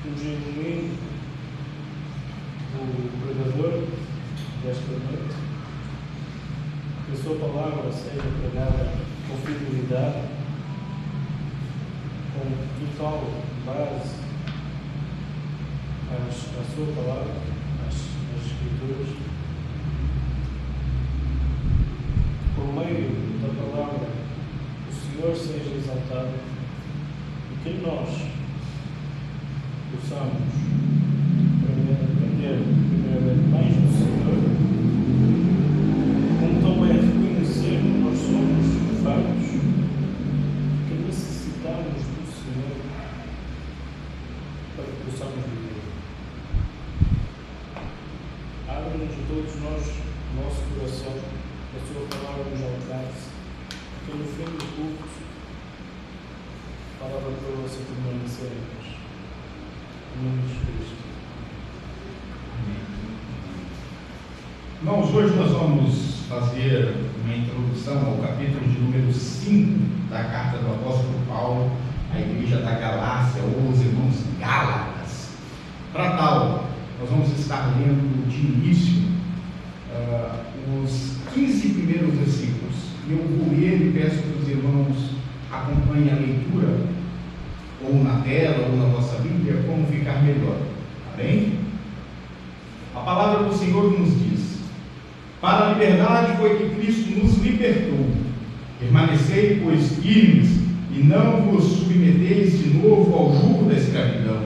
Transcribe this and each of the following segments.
o genuíno, o pregador desta noite, que a sua palavra seja pregada com fidelidade, com total base à sua palavra, às Escrituras. Por meio da palavra, o Senhor seja exaltado e que nós possamos aprender primeiramente mais do Senhor, como também reconhecer que nós somos falhos, que necessitamos do Senhor para que possamos viver. Abre-nos a todos nós o nosso coração, a sua palavra nos alcance, que no fim do culto a palavra possa permanecer em nós. Em nome de Cristo. Irmãos, hoje nós vamos fazer uma introdução ao capítulo de número 5 da carta do apóstolo Paulo à igreja da Galácia, ou os irmãos Gálatas. Para tal, nós vamos estar lendo de início os 15 primeiros versículos. Eu vou ler e peço que os irmãos acompanhem a leitura, ou na tela, ou na vossa Bíblia, como ficar melhor. Amém? A palavra do Senhor nos diz: para a liberdade foi que Cristo nos libertou. Permanecei, pois, firmes, e não vos submeteis de novo ao jugo da escravidão.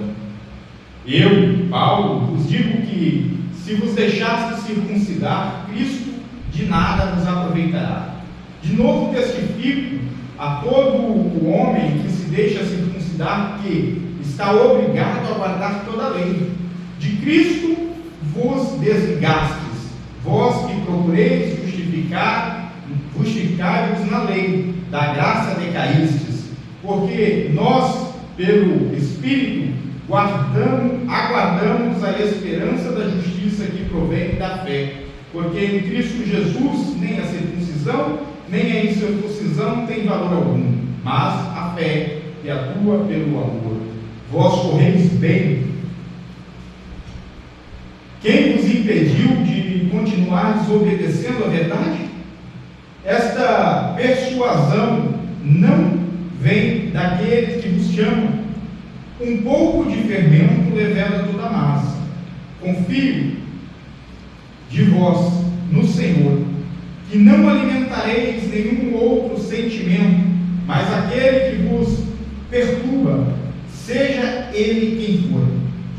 Eu, Paulo, vos digo que, se vos deixaste circuncidar, Cristo de nada vos aproveitará. De novo testifico a todo o homem que se deixa circuncidar que está obrigado a guardar toda a lei. De Cristo vos desligastes, vós que procureis justificai-vos na lei, da graça decaístes, porque nós, pelo Espírito, aguardamos a esperança da justiça que provém da fé, porque em Cristo Jesus nem a circuncisão, nem a incircuncisão tem valor algum, mas a fé que atua pelo amor. Vós correis bem. Quem vos impediu de continuar desobedecendo a verdade? Esta persuasão não vem daqueles que vos chamam. Um pouco de fermento leveda toda a massa. Confio de vós no Senhor, que não alimentareis nenhum outro sentimento, mas aquele que vos perturba, seja ele quem for,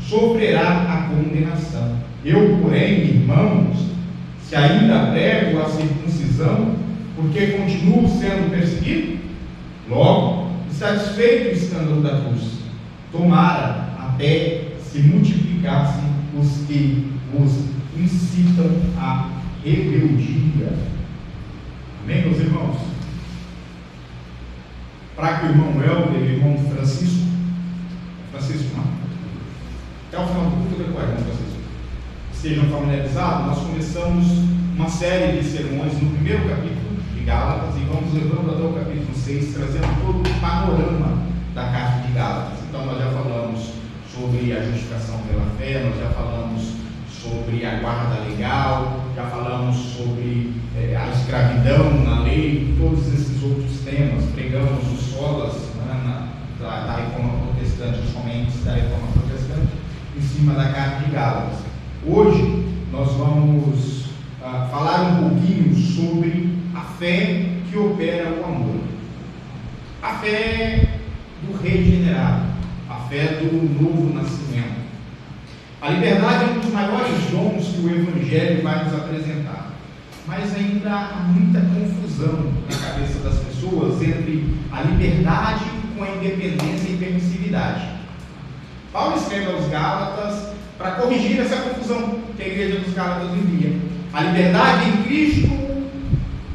sofrerá a condenação. Eu, porém, irmãos, se ainda prego a circuncisão, porque continuo sendo perseguido, logo, satisfeito o escândalo da cruz, tomara até se multiplicassem os que vos incitam à rebeldia. Amém, meus irmãos? Para que o irmão Helder e o irmão Francisco não, até o final do culto depois, irmão Francisco, estejam familiarizados, nós começamos uma série de sermões no primeiro capítulo de Gálatas e vamos levando até o capítulo 6, trazendo todo o panorama da carta de Gálatas. Então nós já falamos sobre a justificação pela fé, nós já falamos sobre a guarda legal, já falamos sobre a escravidão na lei, todos esses outros temas. Pregamos os solas da Reforma Protestante, os comentários da Reforma Protestante em cima da carta de Gálatas. Hoje nós vamos falar um pouquinho sobre a fé que opera o amor, a fé do regenerado, a fé do novo nascimento. A liberdade é um dos maiores dons que o Evangelho vai nos apresentar, mas ainda há muita confusão na cabeça das pessoas entre a liberdade com a independência e permissividade. Paulo escreve aos Gálatas para corrigir essa confusão que a igreja dos Gálatas vivia. A liberdade em Cristo,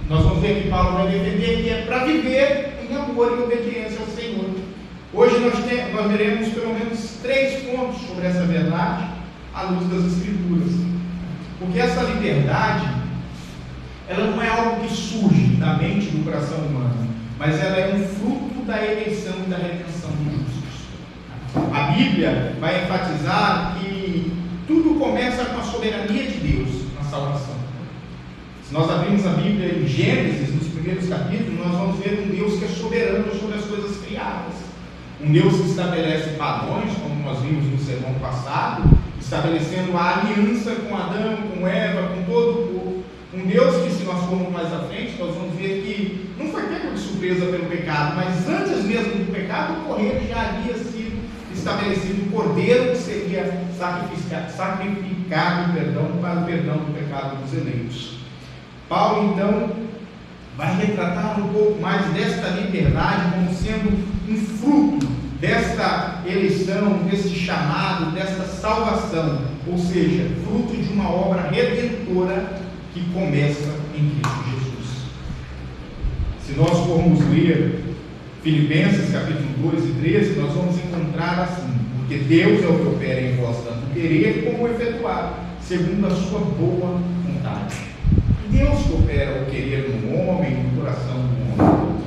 nós vamos ver que Paulo vai defender, que é para viver em amor e obediência ao Senhor. Hoje nós veremos pelo menos 3 pontos sobre essa verdade à luz das Escrituras. Porque essa liberdade, ela não é algo que surge da mente e do coração humano, mas ela é um fruto da eleição e da redenção dos justos. A Bíblia vai enfatizar que tudo começa com a soberania de Deus na salvação. Se nós abrirmos a Bíblia em Gênesis, nos primeiros capítulos, nós vamos ver um Deus que é soberano sobre as coisas criadas. Um Deus que estabelece padrões, como nós vimos no sermão passado, estabelecendo a aliança com Adão, com Eva, com todo o povo. Um Deus que, se nós formos mais à frente, nós vamos ver que não foi pego de surpresa pelo pecado, mas antes mesmo do pecado ocorrer, já havia sido estabelecido um cordeiro que seria sacrificado para o perdão do pecado dos eleitos. Paulo, então, vai retratar um pouco mais desta liberdade como sendo um fruto desta eleição, deste chamado, desta salvação, ou seja, fruto de uma obra redentora que começa em Cristo Jesus. Se nós formos ler Filipenses capítulo 2 e 13, nós vamos encontrar assim: porque Deus é o que opera em vós tanto querer como efetuar, segundo a sua boa vontade. Deus que opera o querer no homem, no coração do homem.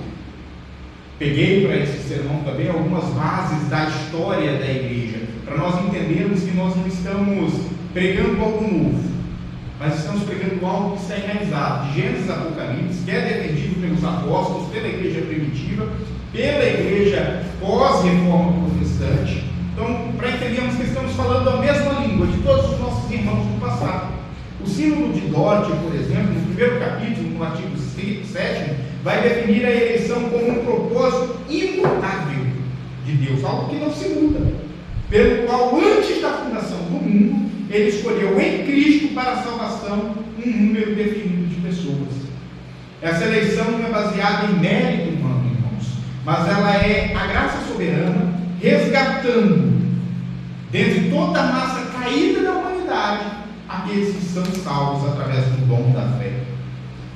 Peguei para esse sermão também algumas bases da história da igreja, para nós entendermos que nós não estamos pregando algo novo, mas estamos pregando algo que está enraizado, de Gênesis a Apocalipse, que é defendido pelos apóstolos, pela igreja primitiva, pela igreja pós-reforma protestante. Então, para entendermos que estamos falando a mesma língua de todos os nossos irmãos do passado. O Sínodo de Dort, por exemplo, no primeiro capítulo, no artigo 7, vai definir a eleição como um propósito imutável de Deus, algo que não se muda, pelo qual, antes da fundação do mundo, Ele escolheu em Cristo para a salvação um número definido de pessoas. Essa eleição não é baseada em mérito humano, irmãos, mas ela é a graça soberana, resgatando, dentre toda a massa caída da humanidade, aqueles que são salvos através do dom da fé.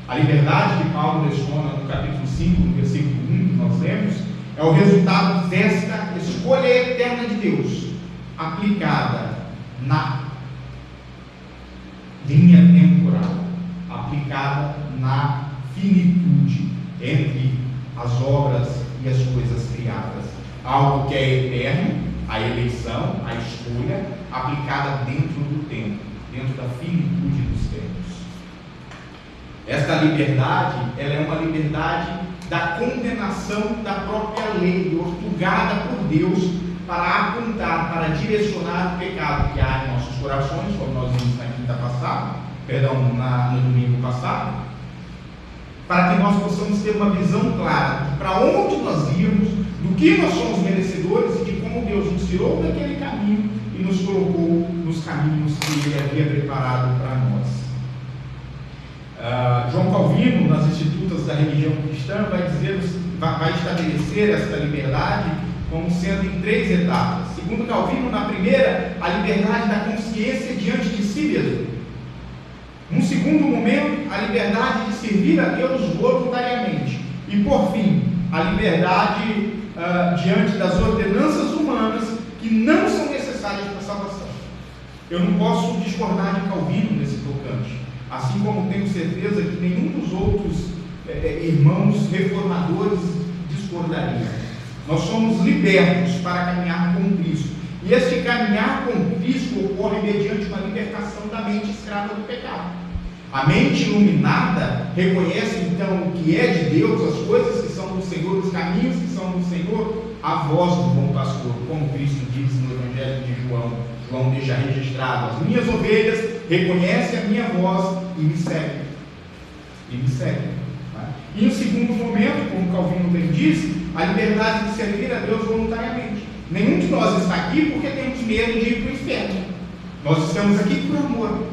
A liberdade que Paulo leciona no capítulo 5, no versículo 1, que nós lemos, é o resultado desta escolha eterna de Deus, aplicada na linha temporal, aplicada na finitude entre as obras e as coisas criadas. Algo que é eterno, a eleição, a escolha, aplicada dentro do tempo, dentro da finitude dos tempos. Esta liberdade, ela é uma liberdade da condenação da própria lei, ortogada por Deus para apontar, para direcionar o pecado que há em nossos corações, como nós vimos na quinta passada, no domingo passado, para que nós possamos ter uma visão clara de para onde nós íamos, do que nós somos merecedores e de como Deus nos tirou daquele caminho e nos colocou nos caminhos que Ele havia preparado para nós. João Calvino, nas Institutas da Religião Cristã, vai estabelecer esta liberdade como sendo em 3 etapas. Segundo Calvino, na primeira, a liberdade da consciência diante de si mesmo. Num segundo momento, a liberdade de servir a Deus voluntariamente. E por fim, a liberdade diante das ordenanças humanas que não são necessárias para a salvação. Eu não posso discordar de Calvino nesse tocante, assim como tenho certeza que nenhum dos outros irmãos reformadores discordaria. Nós somos libertos para caminhar com Cristo, e este caminhar com Cristo ocorre mediante uma libertação da mente escrava do pecado. A mente iluminada reconhece então o que é de Deus, as coisas que são do Senhor, os caminhos que são do Senhor, a voz do bom pastor, como Cristo diz no Evangelho de João. João deixa registrado: as minhas ovelhas reconhecem a minha voz e me seguem. E no segundo momento, como Calvino bem disse, a liberdade de servir a Deus voluntariamente. Nenhum de nós está aqui porque temos medo de ir para o inferno. Nós estamos aqui por amor.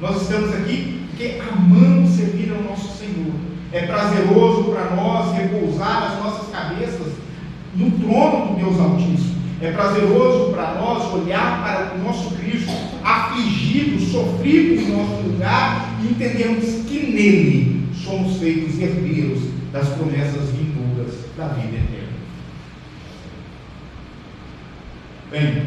Nós estamos aqui porque amamos servir ao nosso Senhor. É prazeroso para nós repousar as nossas cabeças no trono do Deus Altíssimo. É prazeroso para nós olhar para o nosso Cristo afligido, sofrido em nosso lugar e entendermos que nele somos feitos herdeiros das promessas vindouras da vida eterna. Bem,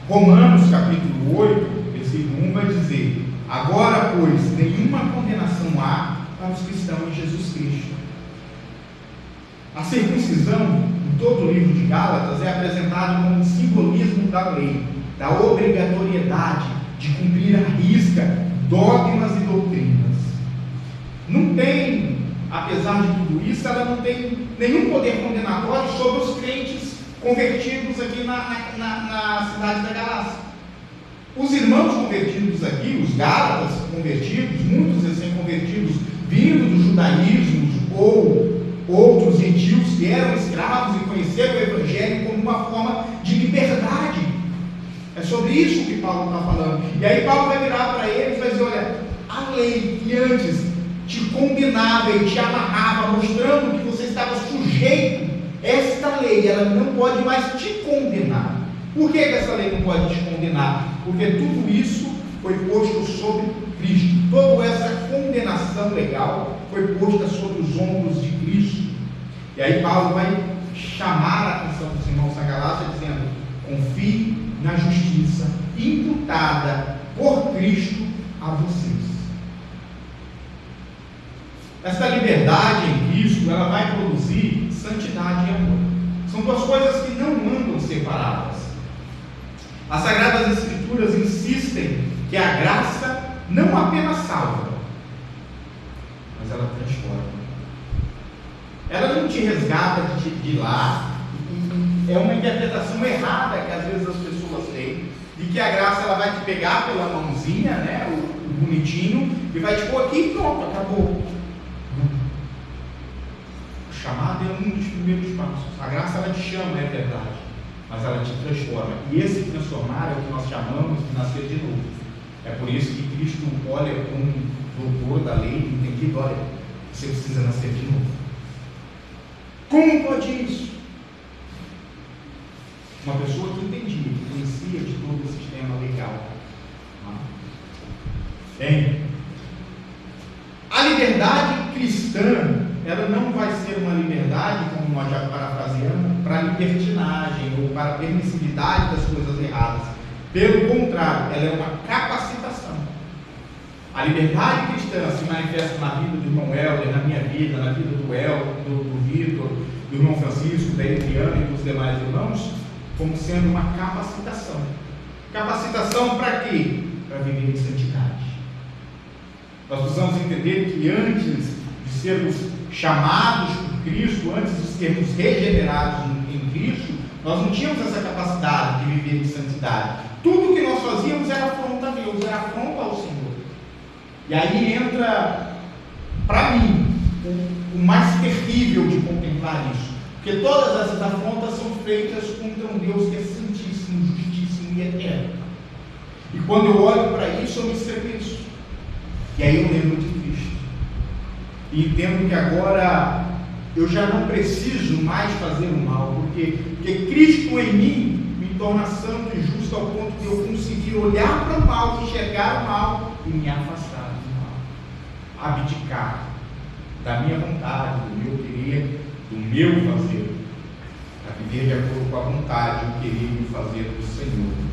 Romanos capítulo 8, versículo 1 vai dizer: agora, pois, nenhuma condenação há para os que estão em Jesus Cristo. A circuncisão em todo o livro de Gálatas, é apresentado como um simbolismo da lei, da obrigatoriedade de cumprir à risca dogmas e doutrinas. Não tem, apesar de tudo isso, ela não tem nenhum poder condenatório sobre os crentes convertidos aqui na cidade da Galácia. Os irmãos convertidos aqui, os gálatas convertidos, muitos recém-convertidos, vindo do judaísmo ou outros gentios que eram escravos e conheceram o Evangelho como uma forma de liberdade. É sobre isso que Paulo está falando. E aí Paulo vai virar para eles e vai dizer: olha, a lei que antes te condenava e te amarrava, mostrando que você estava sujeito, esta lei, ela não pode mais te condenar. Por que essa lei não pode te condenar? Porque tudo isso foi posto sobre Cristo. Toda essa condenação legal foi posta sobre os ombros de Cristo. E aí Paulo vai chamar a atenção dos irmãos da Galácia, dizendo: confie na justiça imputada por Cristo a vocês. Esta liberdade em Cristo, ela vai produzir santidade e amor. São duas coisas que não andam separadas. As Sagradas Escrituras insistem que a graça não apenas salva, mas ela transforma. Ela não te resgata de lá. É uma interpretação errada que às vezes as pessoas têm, de que a graça ela vai te pegar pela mãozinha, né, o bonitinho, e vai te pôr aqui e pronto, acabou. O chamado é um dos primeiros passos. A graça ela te chama, é verdade, mas ela te transforma. E esse transformar é o que nós chamamos de nascer de novo. É por isso que Cristo olha com um doutor da lei, entendido: olha, você precisa nascer de novo. Como pode isso? Uma pessoa que entendia, que conhecia de todo o sistema legal. Bem, a liberdade cristã, ela não vai ser uma liberdade, como nós já parafraseamos, para libertinagem ou para permissividade das coisas erradas. Pelo contrário, ela é uma capacitação. A liberdade cristã se manifesta na vida do irmão Helder, na minha vida, na vida do Vitor, do irmão Francisco, da Adriana e dos demais irmãos, como sendo uma capacitação. Capacitação para quê? Para viver em santidade. Nós precisamos entender que antes de sermos chamados por Cristo, antes de sermos regenerados em Cristo, nós não tínhamos essa capacidade de viver em santidade. Tudo que nós fazíamos era afronta a Deus, era afronta ao Senhor. E aí entra, para mim, o mais terrível de contemplar isso. Porque todas essas afrontas são feitas contra um Deus que é santíssimo, justíssimo e eterno. E quando eu olho para isso, eu me estremeço. E aí eu lembro de Cristo. E entendo que agora eu já não preciso mais fazer o mal, porque Cristo em mim me torna santo e justo ao ponto de eu conseguir olhar para o mal, enxergar o mal e me afastar do mal. Abdicar da minha vontade, do meu querer, do meu fazer, para viver de acordo com a vontade, o querer e o fazer do Senhor.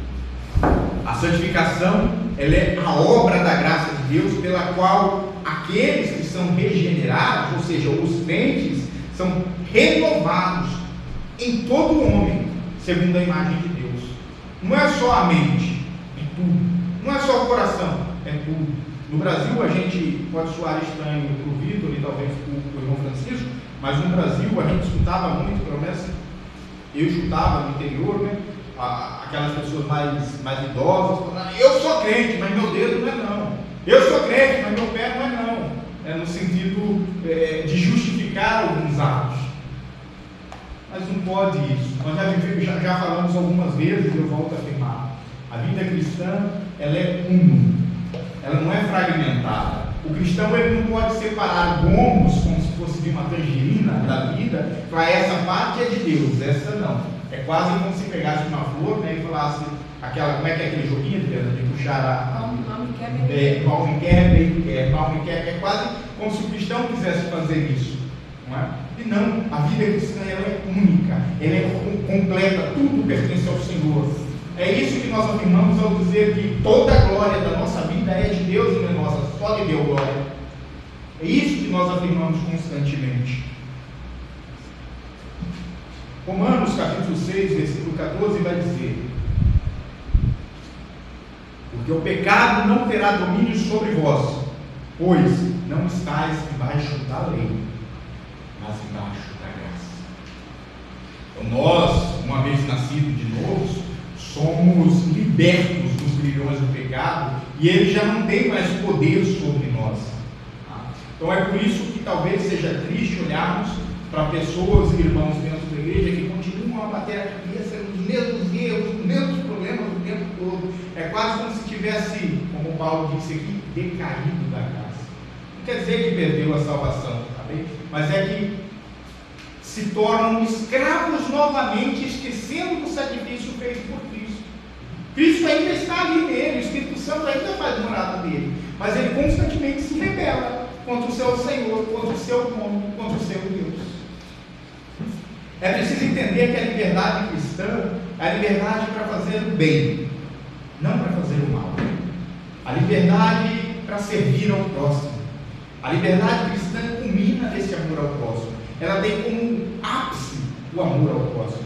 A santificação, ela é a obra da graça de Deus, pela qual aqueles que são regenerados, ou seja, os crentes, são renovados em todo o homem, segundo a imagem de Deus. Não é só a mente, é tudo. Não é só o coração, é tudo. No Brasil, a gente pode soar estranho para o Vitor e talvez para o irmão Francisco, mas no Brasil a gente escutava muito promessa. Eu escutava no interior, né? Aquelas pessoas mais idosas falando: eu sou crente, mas meu dedo não é não. Eu sou crente, mas meu pé não é não. É no sentido de justificar alguns atos. Mas não pode isso. Nós já falamos algumas vezes, e eu volto a afirmar: a vida cristã, ela é uma. Ela não é fragmentada. O cristão, ele não pode separar gomos como se fosse de uma tangerina da vida, para essa parte é de Deus, essa não. É quase como se pegasse uma flor, né, e falasse aquela, como é que é aquele joguinho de puxar a mal me quer, é quase como se o cristão quisesse fazer isso, não é? E não, a vida cristã, ela é única, ela é completa, tudo pertence ao Senhor. É isso que nós afirmamos ao dizer que toda a glória da nossa vida é de Deus e não é nossa, só de Deus glória. É isso que nós afirmamos constantemente. Romanos capítulo 6, versículo 14 vai dizer: porque o pecado não terá domínio sobre vós, pois não estáis debaixo da lei, mas debaixo da graça. Então nós, uma vez nascidos de novo, somos libertos dos grilhões do pecado, e ele já não tem mais poder sobre nós. Então é por isso que talvez seja triste olharmos para pessoas e irmãos dentro da igreja que continuam a bater a cabeça nos mesmos erros, nos mesmos problemas o tempo todo. É quase como se tivesse, como o Paulo disse aqui, decaído da graça. Não quer dizer que perdeu a salvação, tá bem? Mas é que se tornam escravos novamente, esquecendo do sacrifício feito por Cristo. Cristo ainda está ali nele, o Espírito Santo ainda faz morada nele, mas ele constantemente se rebela contra o seu Senhor, contra o seu nome, contra o seu Deus. É preciso entender que a liberdade cristã é a liberdade para fazer o bem, não para fazer o mal. A liberdade para servir ao próximo. A liberdade cristã culmina nesse amor ao próximo. Ela tem como ápice o amor ao próximo.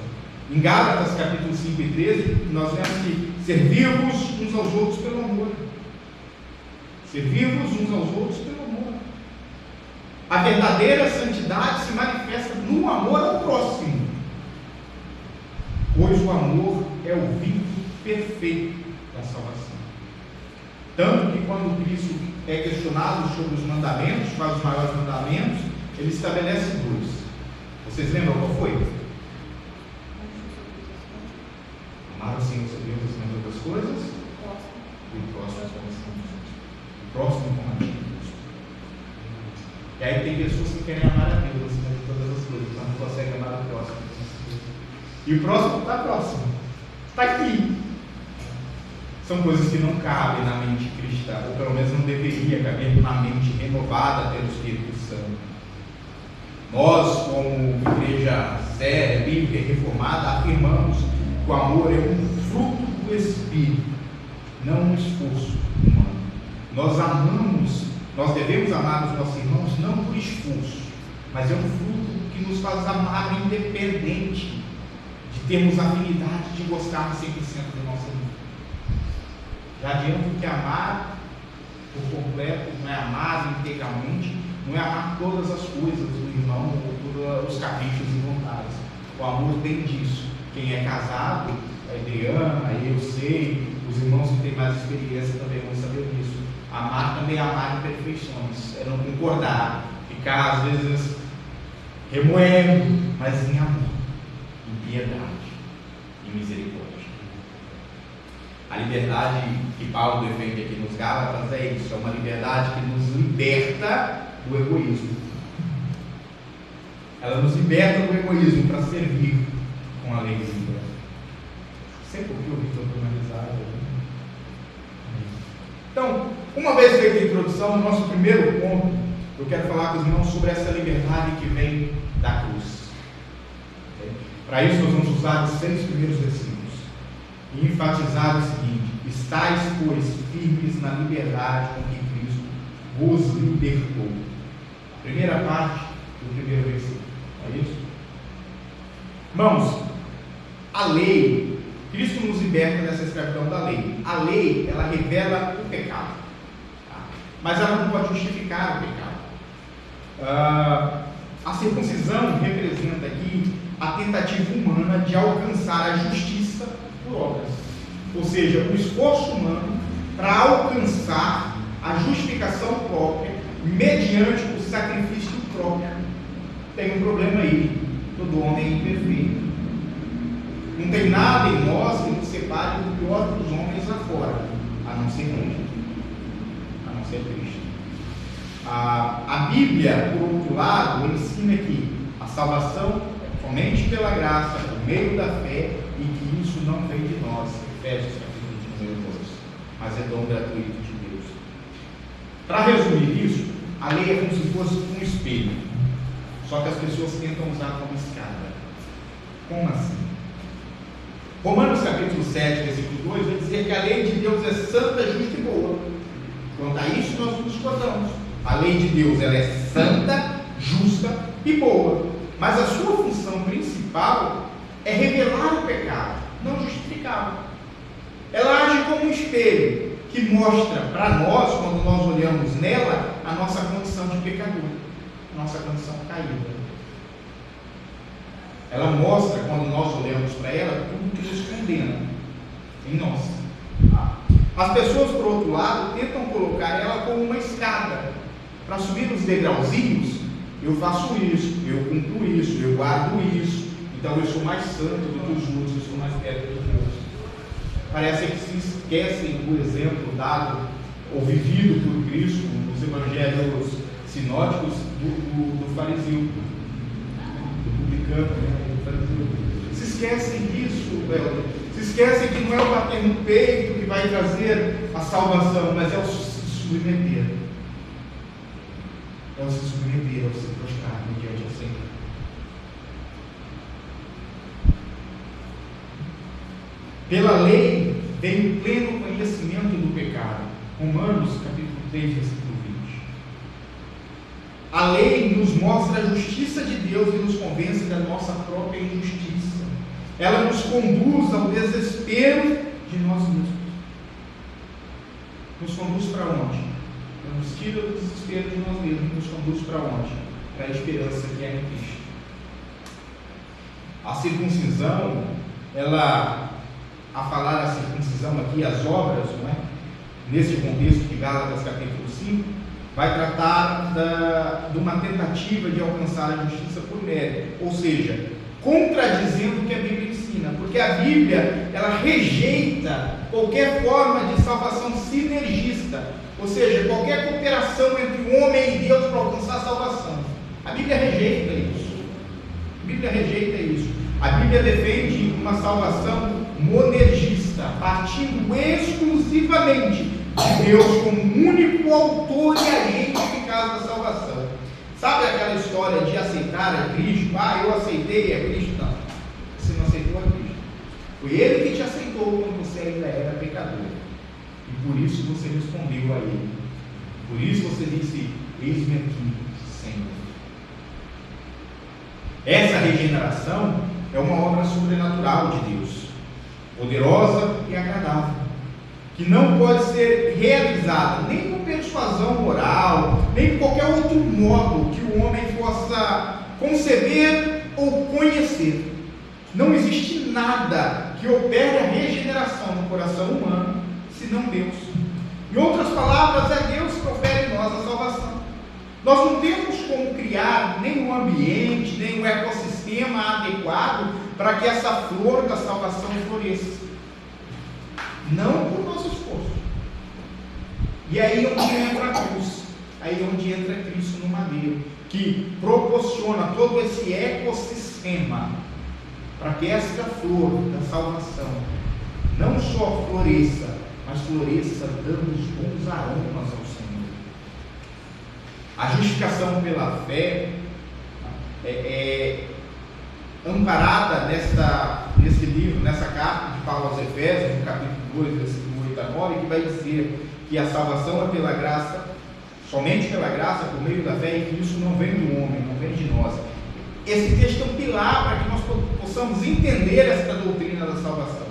Em Gálatas capítulo 5 e 13, nós vemos que servimos uns aos outros pelo amor. Servimos uns aos outros pelo amor. A verdadeira santidade se manifesta no amor ao próximo, pois o amor é o vínculo perfeito da salvação. Tanto que quando Cristo é questionado sobre os mandamentos, quais os maiores mandamentos, ele estabelece dois. Vocês lembram qual foi? Amar o Senhor seu Deus acima de outras coisas, e o próximo como a ti mesmo. O próximo como a ti mesmo. E aí tem pessoas que querem amar a Deus acima de todas as coisas, mas não conseguem amar o próximo. E o próximo está próximo, está aqui. São coisas que não cabem na mente cristã, ou pelo menos não deveria caber na mente renovada pelo Espírito Santo. Nós, como igreja séria, bíblica e reformada, afirmamos que o amor é um fruto do Espírito, não um esforço humano. Nós amamos, nós devemos amar os nossos irmãos não por esforço, mas é um fruto que nos faz amar independente de termos afinidade de gostarmos 100% do nosso irmão. Já adianto que amar por completo não é amar integralmente, não é amar todas as coisas do irmão ou todos os caprichos e vontades. O amor tem disso. Quem é casado, a Adriana, eu sei, os irmãos que têm mais experiência também vão saber disso. Amar também é amar imperfeições, é não concordar, ficar às vezes remoendo, mas em amor, em piedade, em misericórdia. A liberdade que Paulo defende aqui nos Gálatas é isso, é uma liberdade que nos liberta do egoísmo. Ela nos liberta do egoísmo para servir com alegria. Sei por que o Vitor foi analisado. Então, uma vez feita a introdução, no nosso primeiro ponto, eu quero falar com os irmãos sobre essa liberdade que vem da cruz. Para isso, nós vamos usar os 6 primeiros versículos e enfatizar o seguinte: estais, pois, firmes na liberdade com que Cristo vos libertou. A primeira parte do primeiro versículo. É isso? Irmãos, a lei, Cristo nos liberta dessa escravidão da lei. A lei, ela revela o pecado, tá? Mas ela não pode justificar o pecado. A circuncisão representa aqui a tentativa humana de alcançar a justiça por obras, ou seja, o esforço humano para alcançar a justificação própria mediante o sacrifício próprio. Tem um problema aí, todo homem é imperfeito. Não tem nada em nós que nos separe do pior dos homens lá fora, a não ser Cristo. A não ser Cristo. A Bíblia, por outro lado, ensina que a salvação é somente pela graça, por meio da fé, e que isso não vem de nós. Efésios capítulo 2, mas é dom gratuito de Deus. Para resumir isso, a lei é como se fosse um espelho, só que as pessoas tentam usar como escada. Como assim? Romanos capítulo 7, versículo 2 vai dizer que a lei de Deus é santa, justa e boa. Quanto a isso, nós nos discordamos. A lei de Deus, ela é santa, justa e boa, mas a sua função principal é revelar o pecado, não justificá-lo. Ela age como um espelho que mostra para nós, quando nós olhamos nela, a nossa condição de pecador, a nossa condição caída. Ela mostra, quando nós olhamos para ela, tudo que nos condena em nós. As pessoas, por outro lado, tentam colocar ela como uma escada. Para subir os degrauzinhos, eu faço isso, eu cumpro isso, eu guardo isso, então eu sou mais santo do que os outros, eu sou mais perto de Deus. Parece que se esquecem do exemplo dado ou vivido por Cristo nos evangelhos sinóticos do fariseu, do publicano, do fariseu. Se esquecem disso, se esquecem que não é o bater no peito que vai trazer a salvação, mas é o se submeter. É o se submeter, é o se prostrar diante do Senhor. Pela lei vem o pleno conhecimento do pecado. Romanos capítulo 3, versículo 20. A lei nos mostra a justiça de Deus e nos convence da nossa própria injustiça. Ela nos conduz ao desespero de nós mesmos. Nos conduz para onde? Ela nos tira do desespero de nós mesmos. Nos conduz para onde? Para a esperança que é em Cristo. A circuncisão, a falar a circuncisão aqui, as obras, não é? Nesse contexto de Gálatas capítulo 5, vai tratar de uma tentativa de alcançar a justiça por mérito, ou seja, contradizendo o que a Bíblia ensina, porque a Bíblia, ela rejeita qualquer forma de salvação sinergista, ou seja, qualquer cooperação entre o homem e Deus para alcançar a salvação. A Bíblia rejeita isso. A Bíblia rejeita isso. A Bíblia defende uma salvação monergista, partindo exclusivamente de Deus como único autor e agente eficaz da salvação. Sabe aquela história de aceitar a Cristo? Eu aceitei a Cristo. Não, você não aceitou a Cristo. Foi Ele que te aceitou quando você ainda era pecador. E por isso você respondeu a Ele. Por isso você disse: eis-me aqui, Senhor. Essa regeneração é uma obra sobrenatural de Deus, poderosa e agradável, que não pode ser realizada nem por persuasão moral, nem por qualquer outro modo que o homem possa conceber ou conhecer. Não existe nada que opere a regeneração no coração humano, senão Deus. Em outras palavras, é Deus que opera em nós a salvação. Nós não temos como criar nenhum ambiente, nenhum ecossistema adequado para que essa flor da salvação floresça. Não por nosso esforço. E aí onde entra a cruz, aí onde entra Cristo no madeiro, que proporciona todo esse ecossistema para que esta flor da salvação não só floresça, mas floresça dando os bons aromas ao Senhor. A justificação pela fé é amparada nesse livro, nessa carta de Paulo aos Efésios, no capítulo 2, versículo 8 a 9, que vai dizer que a salvação é pela graça, somente pela graça, por meio da fé, e que isso não vem do homem, não vem de nós. Esse texto é um pilar para que nós possamos entender esta doutrina da salvação.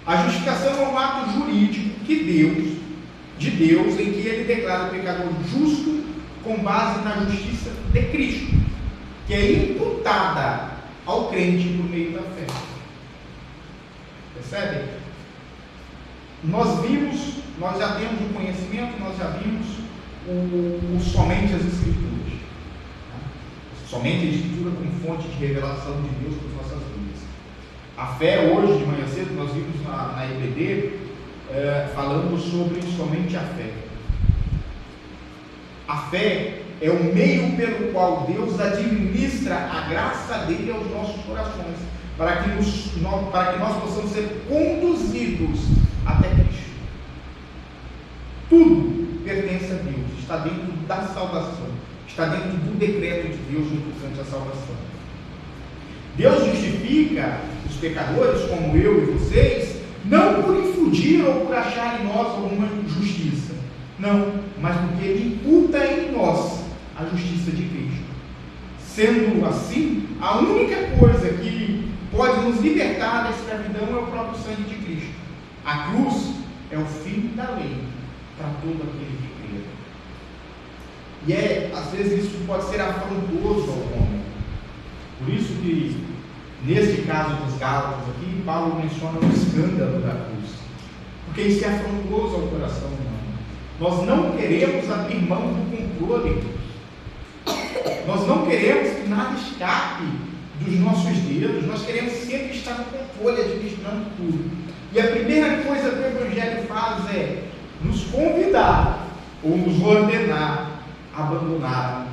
A justificação é um ato jurídico de Deus, em que Ele declara o pecador justo com base na justiça de Cristo, que é imputada ao crente por meio da fé. Percebe? Nós já temos o conhecimento, nós já vimos somente as Escrituras. Somente a Escritura como fonte de revelação de Deus para as nossas vidas. A fé, hoje de manhã cedo, nós vimos na EBD, falando sobre somente a fé. A fé é o meio pelo qual Deus administra a graça dele aos nossos corações, para que nós possamos ser conduzidos até Cristo. Tudo pertence a Deus, está dentro da salvação, está dentro do decreto de Deus no tocante à salvação. Deus justifica os pecadores, como eu e vocês, não por infundir ou por achar em nós alguma justiça, não, mas porque Ele imputa em nós a justiça de Cristo. Sendo assim, a única coisa que pode nos libertar da escravidão é o próprio sangue de Cristo. A cruz é o fim da lei para todo aquele que crê. E às vezes isso pode ser afrontoso ao homem. Por isso que, neste caso dos Gálatas aqui, Paulo menciona o escândalo da cruz. Porque isso é afrontoso ao coração humano. Nós não queremos abrir mão do controle. Nós não queremos que nada escape dos nossos dedos. Nós queremos sempre estar no controle, administrando tudo. E a primeira coisa que o Evangelho faz é nos convidar ou nos ordenar a abandonar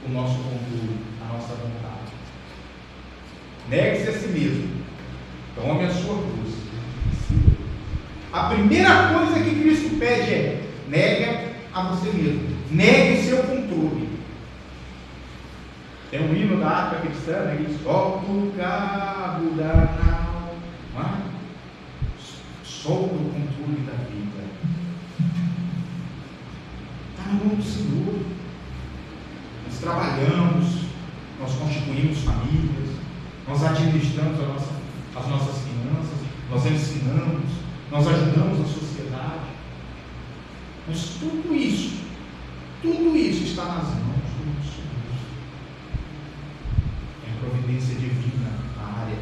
o nosso controle, a nossa vontade. Negue-se a si mesmo. Tome a sua cruz. A primeira coisa que Cristo pede é: negue a você mesmo. Negue o seu controle. Tem um hino da harpa cristã que diz: solta o cabo da nau, solta o controle da vida. Está na mão do Senhor. Nós trabalhamos, nós constituímos famílias, nós administramos as nossas finanças, nós ensinamos, nós ajudamos a sociedade. Mas tudo isso está nas mãos do nosso Deus. É a providência divina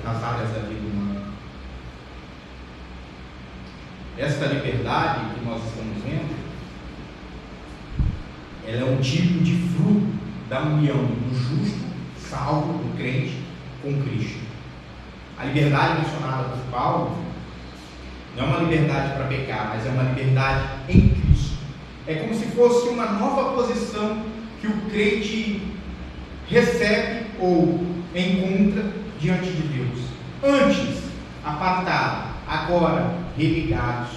nas áreas da vida humana. Esta liberdade que nós estamos vendo, ela é um tipo de fruto da união do justo, salvo, do crente, com Cristo. A liberdade mencionada por Paulo não é uma liberdade para pecar, mas é uma liberdade em Cristo. É como se fosse uma nova posição que o crente recebe ou encontra diante de Deus. Antes, apartado, agora, religados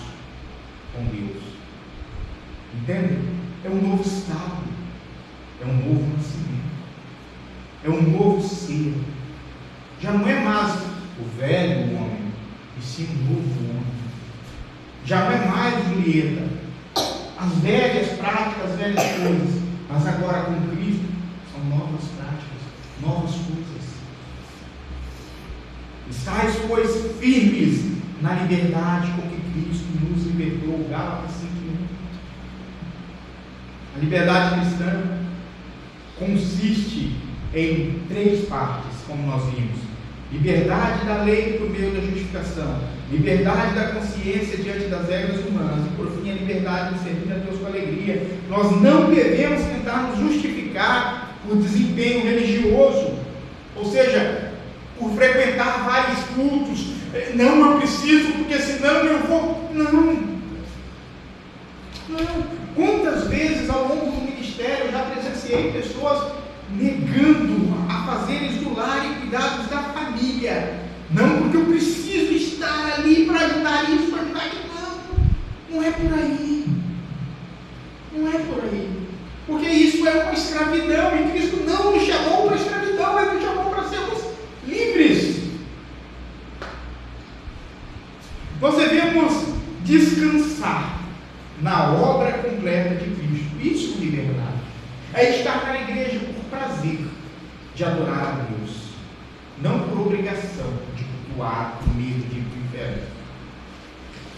com Deus. Entende? É um novo estado, é um novo nascimento, é um novo ser. Já não é mais o velho homem, e sim o novo homem. Já não é mais Julieta, as velhas práticas, as velhas coisas, mas agora com Cristo são novas práticas, novas coisas. Estais, pois, firmes na liberdade com que Cristo nos libertou. Gálatas 5:1. A liberdade cristã consiste em 3 partes, como nós vimos: liberdade da lei por meio da justificação, liberdade da consciência diante das regras humanas e, por fim, a liberdade de servir a Deus com alegria. Nós não devemos tentar nos justificar por desempenho religioso, ou seja, por frequentar vários cultos. Não, eu preciso, porque senão eu vou. Não. Quantas vezes ao longo do ministério eu já presenciei pessoas negando a fazeres do lar e cuidados da família? Não, porque eu preciso estar ali para ajudar isso, para ajudar aquilo. Não é por aí. Não é por aí. Porque isso é uma escravidão e Cristo não nos chamou para a escravidão, Ele nos chamou para sermos livres. Nós devemos descansar na obra completa de Cristo. Isso é liberdade. É estar na igreja por prazer de adorar a Deus, não por obrigação de cultuar por medo de ir para o inferno.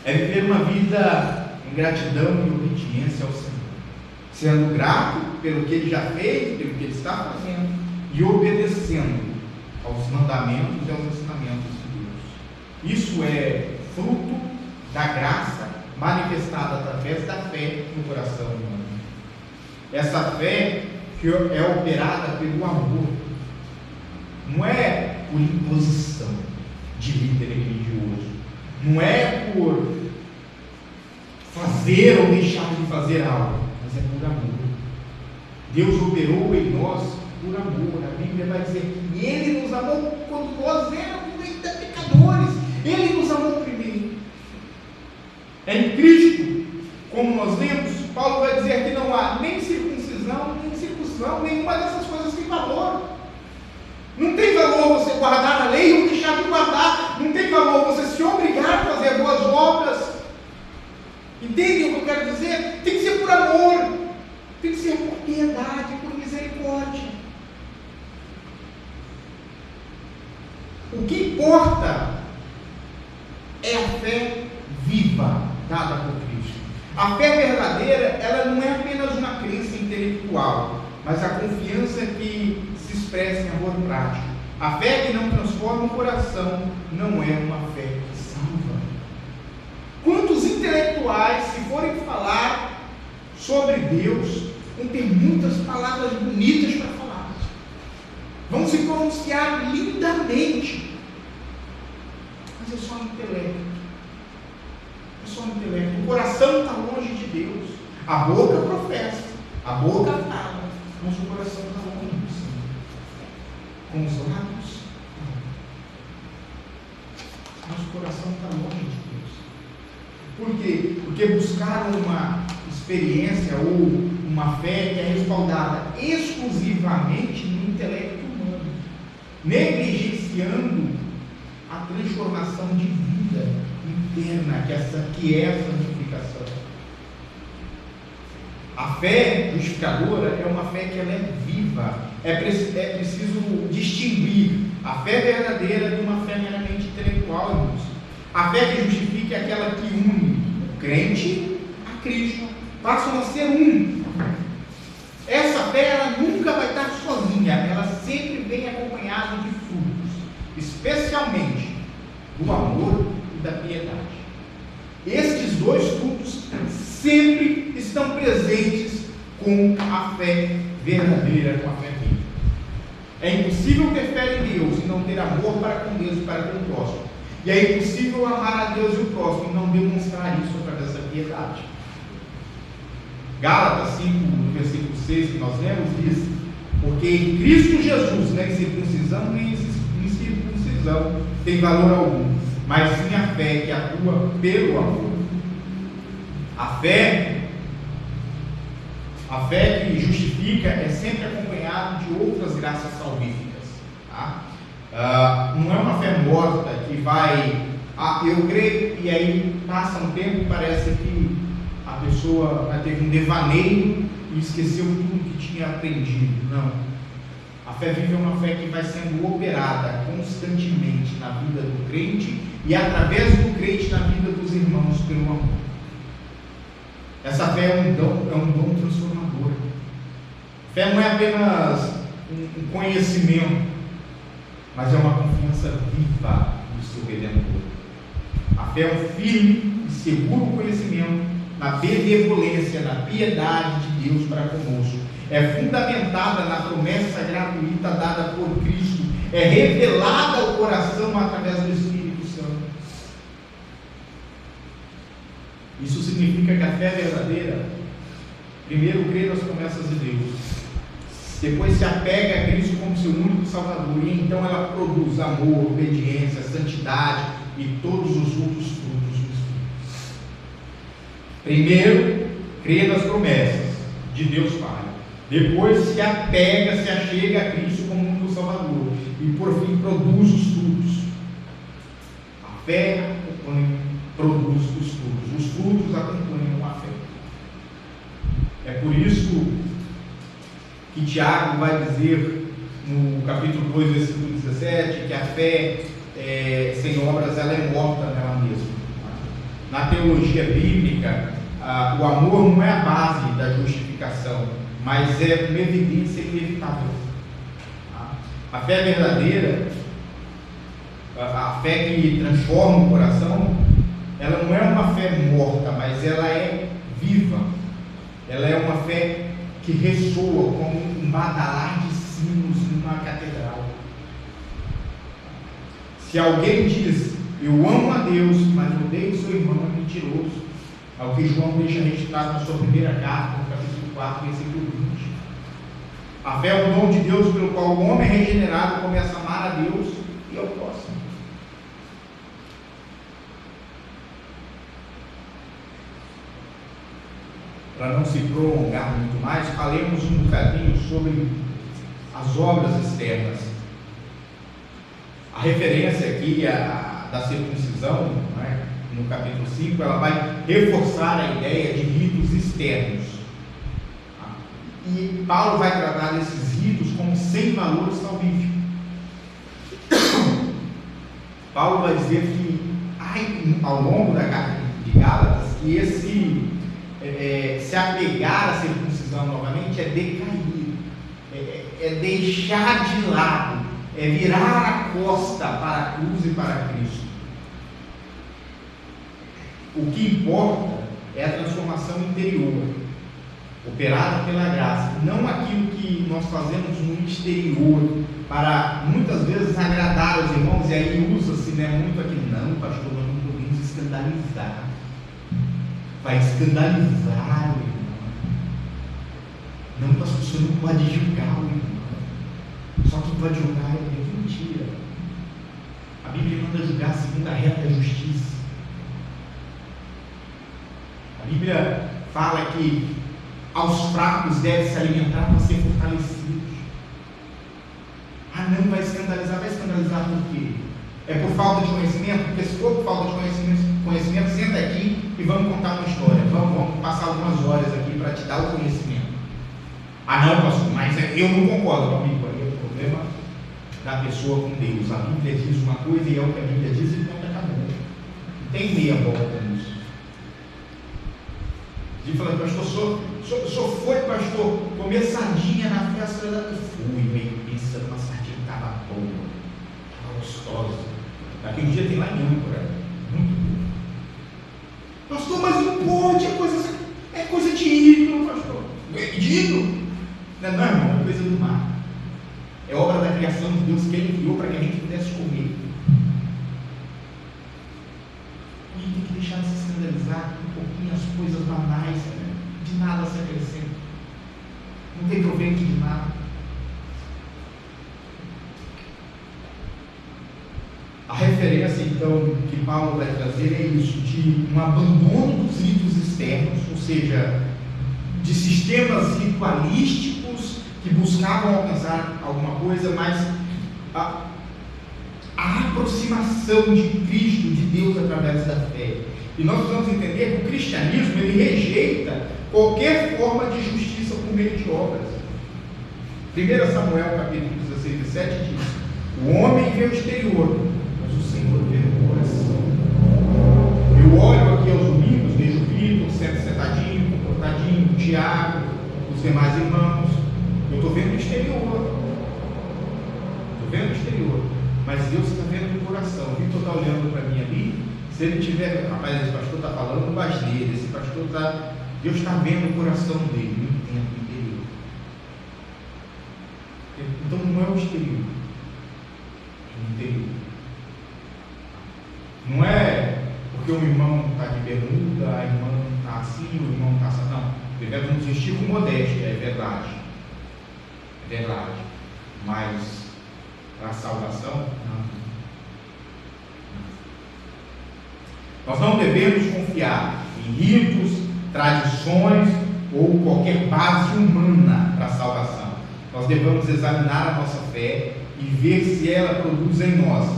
É viver uma vida em gratidão e obediência ao Senhor, sendo grato pelo que Ele já fez, pelo que Ele está fazendo e obedecendo aos mandamentos e aos ensinamentos de Deus. Isso é fruto da graça manifestada através da fé no coração humano. Essa fé que é operada pelo amor, não é por imposição de líder religioso, não é por fazer ou deixar de fazer algo, mas é por amor. Deus operou em nós por amor. A Bíblia vai dizer que Ele nos amou quando nós éramos ainda pecadores. Ele nos amou primeiro. É em Cristo, como nós lemos, Paulo vai dizer que não há nem circuncisão, nem circuncisão, nenhuma dessas coisas tem valor. Não tem valor você guardar a lei ou deixar de guardar. Não tem valor você se obrigar a fazer boas obras. Entendem o que eu quero dizer? Tem que ser por amor, tem que ser por piedade, por misericórdia. importa é a fé viva dada por Cristo. A fé verdadeira, ela não é apenas uma crença intelectual, mas a confiança que se expressa em amor prático. A fé que não transforma o coração não é uma fé que salva. Quantos intelectuais, se forem falar sobre Deus, vão ter muitas palavras bonitas para falar, vão se pronunciar lindamente, mas é só um intelecto. É só um intelecto. O coração está longe de Deus. A boca professa, a boca fala, mas o coração está longe do Senhor. Com os lábios, mas o coração está longe de Deus. Por quê? Porque buscaram uma experiência ou uma fé que é respaldada exclusivamente no intelecto humano, negligenciando a transformação de vida interna, que é a santificação. A fé justificadora é uma fé que ela é viva. É preciso distinguir a fé verdadeira de uma fé meramente intelectual, irmãos. A fé que justifica é aquela que une o crente a Cristo, passam a ser um. Essa fé ela nunca vai estar sozinha, ela sempre vem acompanhada de frutos, especialmente do amor e da piedade. Estes dois frutos sempre estão presentes com a fé verdadeira, com a fé viva. É impossível ter fé em Deus e não ter amor para com Deus e para com o próximo. E é impossível amar a Deus e o próximo e não demonstrar isso através da piedade. Gálatas 5, no versículo 6, que nós lemos, diz: porque em Cristo Jesus nem circuncisão nem incircuncisão tem valor algum, mas sim a fé que atua pelo amor. A fé que justifica é sempre acompanhada de outras graças salvíficas. Tá? Não é uma fé morta que vai, eu creio, e aí passa um tempo e parece que a pessoa teve um devaneio e esqueceu tudo que tinha aprendido. Não. A fé viva é uma fé que vai sendo operada constantemente na vida do crente e através do crente na vida dos irmãos pelo amor. Essa fé é um dom transformador. Fé não é apenas um conhecimento, mas é uma confiança viva no seu Redentor. A fé é um firme e seguro conhecimento na benevolência, na piedade de Deus para conosco. É fundamentada na promessa gratuita dada por Cristo. É revelada ao coração através do Espírito Santo. Isso significa que a fé verdadeira, primeiro crê nas promessas de Deus, depois se apega a Cristo como seu único Salvador, e então ela produz amor, obediência, santidade e todos os outros frutos do Espírito. Primeiro, crê nas promessas de Deus Pai. Depois se apega, se achega a Cristo como único Salvador. E por fim produz os frutos. A fé produz os frutos. Os frutos acompanham a fé. É por isso que Tiago vai dizer no capítulo 2, versículo 17, que a fé sem obras ela é morta nela mesma. Na teologia bíblica, o amor não é a base da justificação, mas é uma evidência inevitável. A fé verdadeira, a fé que transforma o coração, ela não é uma fé morta, mas ela é viva. Ela é uma fé que ressoa como um badalar de sinos numa catedral. Se alguém diz, eu amo a Deus, mas odeio seu irmão, é mentiroso. É o que João deixa registrado na sua primeira carta, no capítulo 4, versículo 20. A fé é o dom de Deus pelo qual o homem regenerado começa a amar a Deus e ao próximo. Para não se prolongar muito mais, falemos um bocadinho sobre as obras externas. A referência aqui da circuncisão, né, no capítulo 5, ela vai reforçar a ideia de ritos externos. E Paulo vai tratar desses ritos como sem valor salvífico. Paulo vai dizer que ao longo da carta de Gálatas, que esse se apegar à circuncisão novamente é decair, é deixar de lado, é virar a costa para a cruz e para Cristo. O que importa é a transformação interior, operada pela graça, não aquilo que nós fazemos no exterior, para muitas vezes agradar os irmãos, e aí usa-se muito aqui, não, pastor, nós não podemos escandalizar, vai escandalizar o irmão, não, pastor, você não pode julgar o irmão, só que pode julgar ele, que mentira, a Bíblia manda julgar segundo a reta justiça. A Bíblia fala que aos fracos deve se alimentar para ser fortalecidos. Não vai escandalizar por quê? É por falta de conhecimento? Porque se for por falta de conhecimento, senta aqui e vamos contar uma história. Vamos passar algumas horas aqui para te dar o conhecimento. Não, pastor, mas eu não concordo comigo. Aí é o problema da pessoa com Deus. A Bíblia diz uma coisa e é o que a Bíblia diz e ponto, acabou. Não tem meia volta nisso. De falar, pastor, o senhor foi, pastor, comer sardinha na festa da... Eu fui, meio pensando, uma sardinha que estava boa, estava gostosa. Daqui um dia tem lá em Âncora, muito bom. Pastor, mas não pode, é coisa de ídolo, pastor. De ídolo? Não, irmão, é coisa do mar. É obra da criação de Deus que Ele criou para que a gente pudesse comer. A gente tem que deixar de se escandalizar um pouquinho as coisas banais, né? De nada se acrescenta, não tem proveito de nada. A referência então que Paulo vai trazer é isso, de um abandono dos ritos externos, ou seja, de sistemas ritualísticos que buscavam alcançar alguma coisa, mas a aproximação de Cristo, de Deus através da fé. E nós precisamos entender que o cristianismo ele rejeita qualquer forma de justiça por meio de obras. 1 Samuel capítulo 16, 17 diz: o homem vê o exterior, mas o Senhor vê o coração. Eu olho aqui aos domingos, vejo o Vitor sempre sentadinho, comportadinho, o Tiago, os demais irmãos. Eu estou vendo o exterior. Mas Deus está vendo o coração. O Vitor está olhando para mim ali. Se ele tiver, rapaz, esse pastor está falando besteira, esse pastor está. Deus está vendo o coração dele, no tempo interior. Então não é o exterior, é o interior. Não é porque o irmão está de bermuda, a irmã está assim, o irmão está assim. Não, devemos vestir com modéstia, é verdade. É verdade. Mas para a salvação, não. Nós não devemos confiar em ritos, tradições ou qualquer base humana para a salvação. Nós devemos examinar a nossa fé e ver se ela produz em nós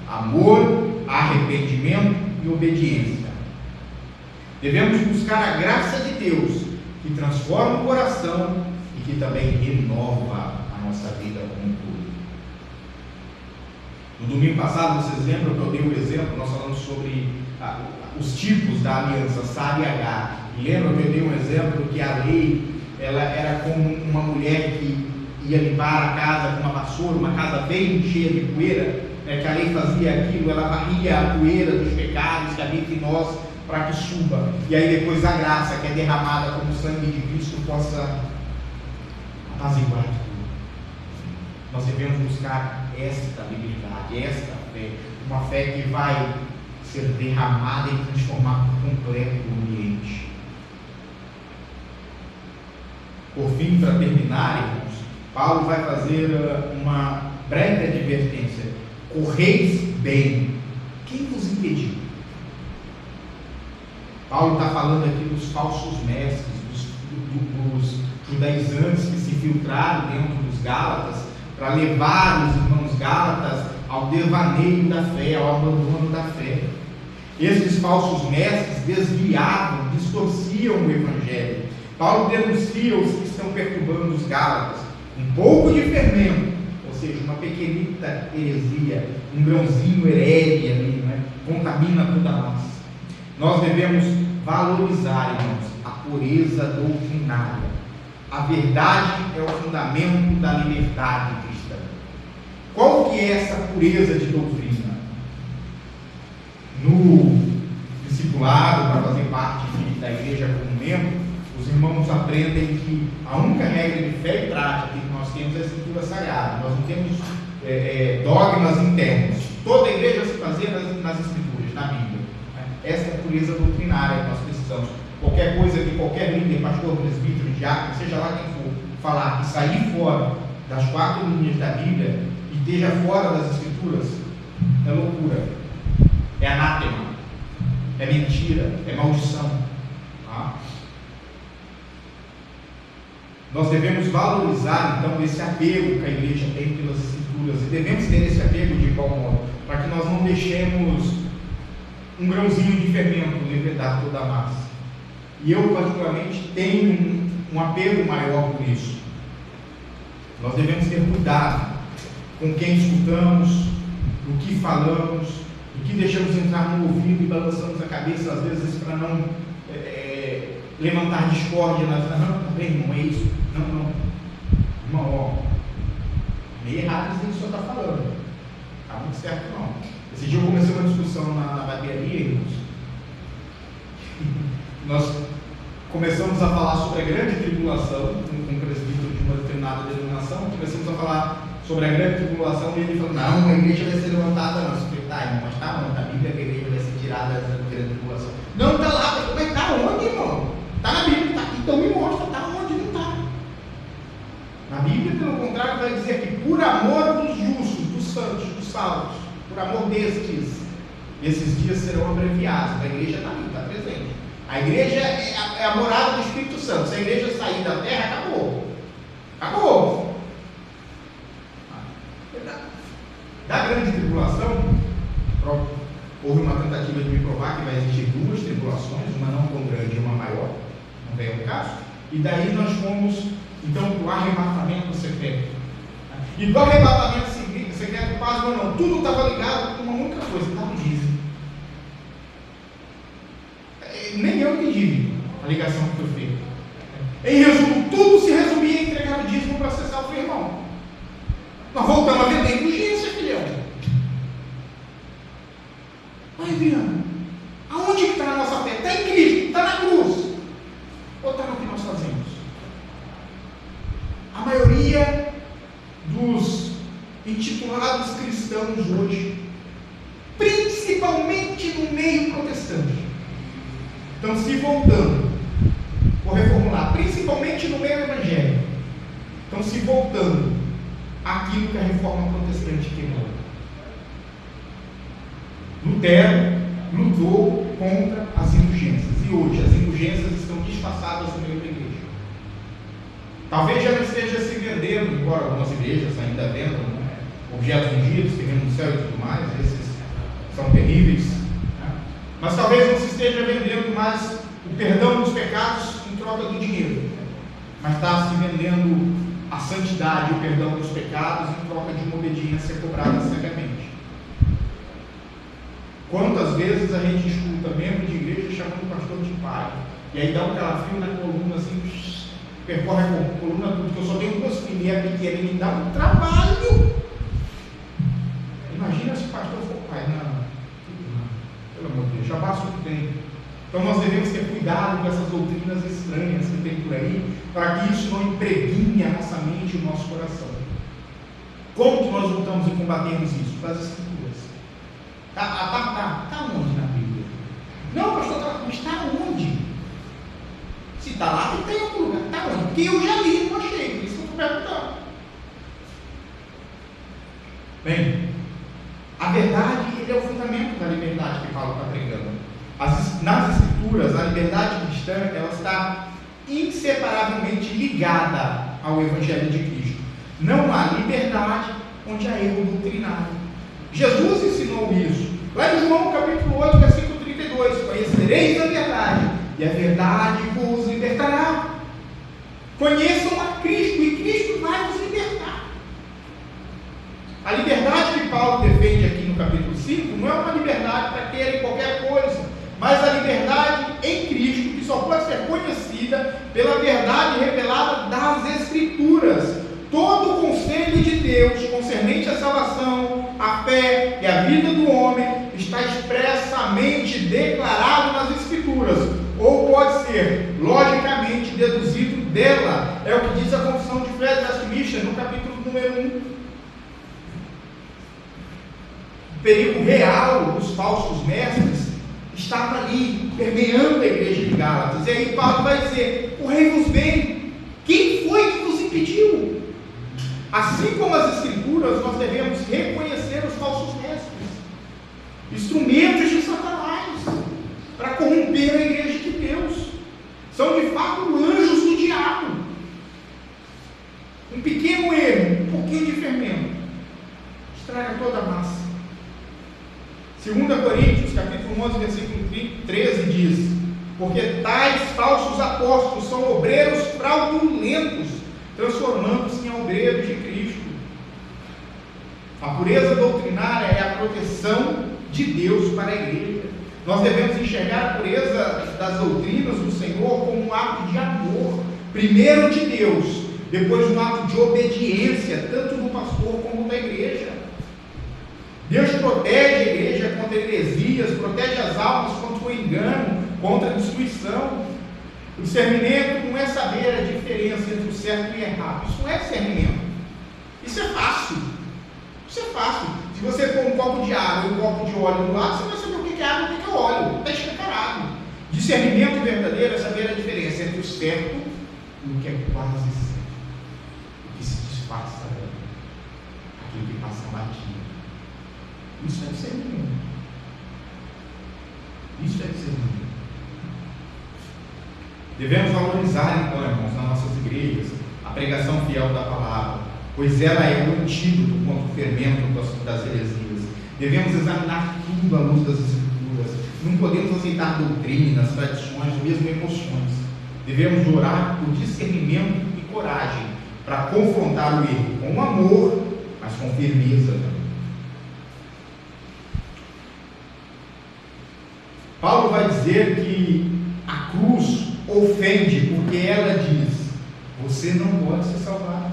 amor, arrependimento e obediência. Devemos buscar a graça de Deus, que transforma o coração e que também renova a nossa vida como um todo. No domingo passado, vocês lembram que eu dei o exemplo, nós falamos sobre os tipos da aliança, Sara e Agar. E lembram que eu dei um exemplo que a lei ela era como uma mulher que ia limpar a casa com uma vassoura, uma casa bem cheia de poeira, que a lei fazia aquilo, ela varria a poeira dos pecados que havia entre nós para que suba. E aí depois a graça que é derramada como o sangue de Cristo possa apaziguar tudo. Nós devemos buscar esta habilidade, esta fé, uma fé que vai ser derramada e transformar por completo o ambiente. Por fim, para terminar, irmãos, Paulo vai fazer uma breve advertência: correis bem. Quem vos impediu? Paulo está falando aqui dos falsos mestres, dos judaizantes que se infiltraram dentro dos Gálatas para levar os irmãos Gálatas ao devaneio da fé, ao abandono da fé. Esses falsos mestres desviavam, distorciam o Evangelho. Paulo denuncia os que estão perturbando os Gálatas. Um pouco de fermento, ou seja, uma pequenita heresia, um grãozinho herege ali, né, contamina toda a massa. Nós devemos valorizar, irmãos, a pureza doutrinária. A verdade é o fundamento da liberdade cristã. Qual que é essa pureza de doutrina? No discipulado, para fazer parte da igreja como membro, os irmãos aprendem que a única regra de fé e prática que nós temos é a Escritura Sagrada. Nós não temos dogmas internos. Toda a igreja vai se fazer nas Escrituras, na Bíblia. Essa é a pureza doutrinária que nós precisamos. Qualquer coisa que qualquer líder, pastor, presbítero, diácono, seja lá quem for, falar que sair fora das 4 linhas da Bíblia e esteja fora das Escrituras, é loucura, é anátema, é mentira, é maldição. Tá? Nós devemos valorizar, então, esse apego que a igreja tem pelas Escrituras, e devemos ter esse apego de igual modo, para que nós não deixemos um grãozinho de fermento levedar toda a massa. E eu, particularmente, tenho um apego maior por isso. Nós devemos ter cuidado com quem escutamos, do que falamos, do que deixamos entrar no ouvido e balançamos a cabeça, às vezes, para não levantar discórdia. Não, tá bem, não é isso. Não. Irmão, meio errado isso que o senhor está falando. Está muito certo, não. Esse dia eu comecei uma discussão na bateria, irmãos. Nós começamos a falar sobre a grande tribulação, com um presbítero de uma determinada denominação, começamos a falar sobre a grande tribulação, e ele falou, não, a igreja vai ser levantada, não. Eu falei, tá, irmão, mas tá onde? A Bíblia que a igreja vai ser tirada da grande tribulação. Não, tá lá, mas tá onde, irmão? Tá na Bíblia, tá, então me mostra, tá onde? Não tá. Na Bíblia, pelo contrário, vai dizer que por amor dos justos, dos santos, dos salvos, por amor esses dias serão abreviados. A igreja está ali, está presente. A igreja é a morada do Espírito Santo. Se a igreja sair da terra, acabou. Acabou. Da grande tribulação, houve uma tentativa de me provar que vai existir 2 tribulações, uma não tão grande e uma maior, não vem ao caso. E daí nós fomos, então, para o arrebatamento secreto. E do arrebatamento secreto, pasmo ou não, tudo estava ligado com uma única coisa, estava no dízimo. Nem eu pedi a ligação que foi feita. Em resumo, tudo se resumia em entregar o dízimo para ser salvo, irmão. Nós voltamos a vender indulgência, filhão. Mas, Adriano, aonde que está a nossa fé? Está em Cristo, está na cruz. Ou está no que nós fazemos? A maioria dos intitulados cristãos hoje, principalmente no meio protestante, estão se voltando, vou reformular, principalmente no meio evangélico, estão se voltando àquilo que a reforma protestante quebrou. Lutero lutou contra as indulgências, e hoje as indulgências estão disfarçadas no meio da igreja. Talvez já não esteja se vendendo, embora algumas igrejas ainda vendam, né, objetos ungidos que vêm no céu e tudo mais, esses são terríveis, né? Mas talvez não se esteja vendendo mais o perdão dos pecados em troca do dinheiro, mas está se vendendo a santidade e o perdão dos pecados em troca de uma obediência cobrada cegamente. Quantas vezes a gente escuta membro de igreja chamando o pastor de pai, e aí dá um calafrio na coluna assim, percorre a coluna tudo, que eu só tenho 2 filhas, e é pequena, e me dá um trabalho. Imagina se o pastor for pai. Não, pelo amor de Deus, já basta o que tem. Então nós devemos ter cuidado com essas doutrinas estranhas que tem por aí, para que isso não impregne a nossa mente e o nosso coração. Como que nós lutamos e combatemos isso? Das Escrituras. Está onde na Bíblia? Não, pastor, mas está onde? Se está lá, tem em algum lugar. Está onde? Porque eu já li e não achei, por isso que eu estou perguntando. Bem, a verdade é o fundamento da liberdade que Paulo está pregando. Nas Escrituras, a liberdade cristã ela está inseparavelmente ligada ao Evangelho de Cristo. Não há liberdade onde há erro doutrinário. Jesus ensinou isso. Lá em João capítulo 8, versículo 32, conhecereis a verdade, e a verdade vos libertará. Conheçam a Cristo, e Cristo vai vos libertar. A liberdade que Paulo defende aqui no capítulo 5 não é uma liberdade para terem qualquer coisa, mas a liberdade em Cristo, que só pode ser conhecida pela verdade revelada das Escrituras. Todo o conselho de Deus concernente à salvação, à fé e à vida do homem está expressamente declarado nas Escrituras, ou pode ser logicamente deduzido dela. É o que diz a Confissão de Fé de Westminster no capítulo número 1. O perigo real dos falsos mestres estava ali, permeando a igreja de Gálatas. E aí Paulo vai dizer: correi-vos bem, quem foi que vos impediu? Assim como as Escrituras, nós devemos reconhecer os falsos mestres, instrumentos de Satanás, para corromper a igreja de Deus. São de fato anjos do diabo. Um pequeno erro, um pouquinho de fermento, estraga toda a massa. 2 Coríntios, capítulo 11, versículo 13 diz: porque tais falsos apóstolos são obreiros fraudulentos, transformando-se em obreiros de Cristo. A pureza doutrinária é a proteção de Deus para a igreja. Nós devemos enxergar a pureza das doutrinas do Senhor como um ato de amor, primeiro de Deus, depois um ato de obediência, tanto do pastor como da igreja. Deus protege a igreja contra heresias, protege as almas contra o engano, contra a destruição. O discernimento não é saber a diferença entre o certo e o errado. Isso não é discernimento. Isso é fácil. Isso é fácil. Se você pôr um copo de água e um copo de óleo do lado, você vai saber o que é água e o que é óleo. Está escancarado. Discernimento verdadeiro é saber a diferença entre o certo e o que é quase certo. O que se disfarça, aquilo que passa batido. Isso é discernimento. Isso é discernimento. Devemos valorizar, então, irmãos, nas nossas igrejas, a pregação fiel da palavra, pois ela é o antídoto contra o fermento das heresias. Devemos examinar tudo à luz das Escrituras. Não podemos aceitar doutrinas, tradições, ou mesmo emoções. Devemos orar por discernimento e coragem para confrontar o erro com amor, mas com firmeza também. Paulo vai dizer que a cruz ofende porque ela diz: você não pode se salvar.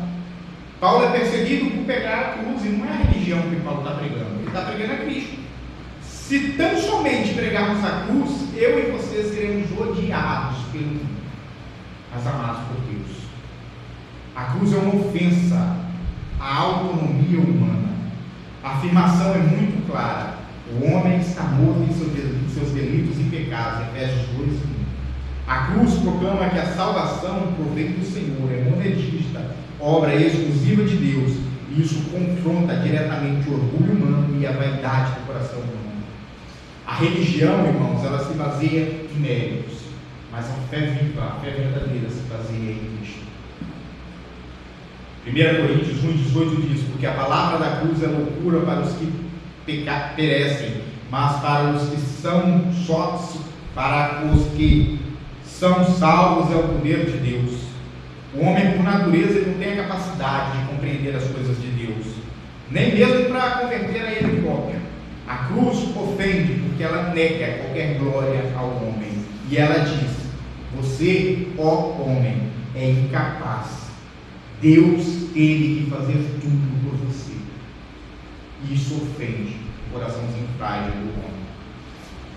Paulo é perseguido por pegar a cruz, e não é a religião que Paulo está pregando, ele está pregando a Cristo. Se tão somente pregarmos a cruz, eu e vocês seremos odiados pelo mundo, mas amados por Deus. A cruz é uma ofensa à autonomia humana. A afirmação é muito clara: o homem está morto em seus delitos e pecados. Efésios 2:1. A cruz proclama que a salvação provém do Senhor, é monedista, obra exclusiva de Deus, e isso confronta diretamente o orgulho humano e a vaidade do coração humano. A religião, irmãos, ela se baseia em méritos, mas a fé viva, a fé verdadeira se baseia em Cristo. 1 Coríntios 1:18 diz: porque a palavra da cruz é loucura para os que perecem, mas para os que são salvos é o poder de Deus. O homem, por natureza, ele não tem a capacidade de compreender as coisas de Deus, nem mesmo para converter a ele próprio. A cruz ofende porque ela nega qualquer glória ao homem, e ela diz: você, ó homem, é incapaz. Deus teve que fazer tudo por você. E isso ofende o coraçãozinho frágil do homem.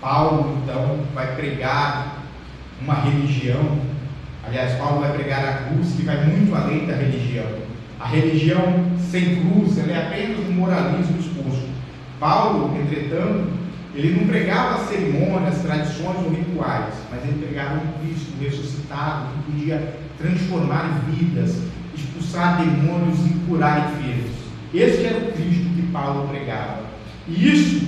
Paulo, então, vai pregar uma religião. Aliás, Paulo vai pregar a cruz, que vai muito além da religião. A religião sem cruz, ela é apenas um moralismo exposto. Paulo, entretanto, ele não pregava cerimônias, tradições ou rituais, mas ele pregava um Cristo ressuscitado, que podia transformar vidas, expulsar demônios e curar enfermos. Esse era o Cristo que Paulo pregava. E isso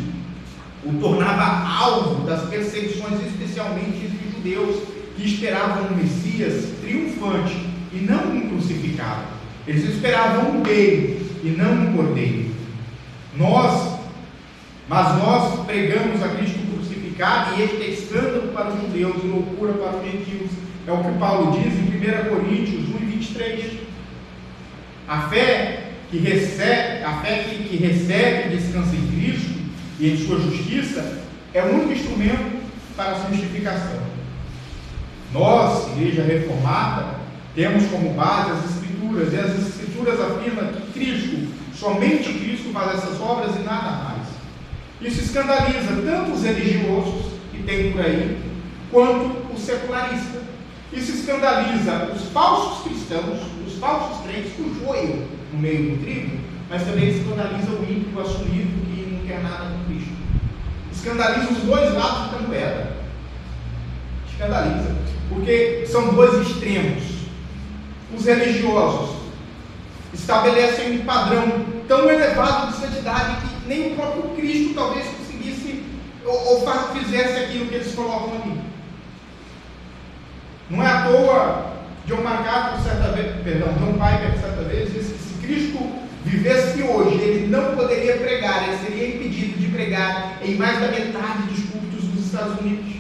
o tornava alvo das perseguições, especialmente entre judeus, que esperavam um Messias triunfante e não um crucificado. Eles esperavam um rei e não um cordeiro. Mas nós pregamos a Cristo crucificado, e este é escândalo para os judeus e loucura para os gentios. É o que Paulo diz em 1 Coríntios 1:23. A fé que recebe, a fé que recebe e descansa em Cristo e em sua justiça, é o único instrumento para a santificação. Nós, Igreja Reformada, temos como base as Escrituras, e as Escrituras afirmam que Cristo, somente Cristo faz essas obras e nada mais. Isso escandaliza tanto os religiosos que tem por aí, quanto os secularistas. Isso escandaliza os falsos cristãos, os falsos crentes, o joio no meio do trigo, mas também escandaliza o ímpio assumido que não quer nada com Cristo. Escandaliza os dois lados da moeda. Escandaliza, porque são dois extremos. Os religiosos estabelecem um padrão tão elevado de santidade que nem o próprio Cristo talvez conseguisse ou fizesse aquilo que eles colocam ali. Não é à toa John Piper certa vez disse que se Cristo vivesse hoje, ele não poderia pregar, ele seria impedido de pregar em mais da metade dos cultos dos Estados Unidos.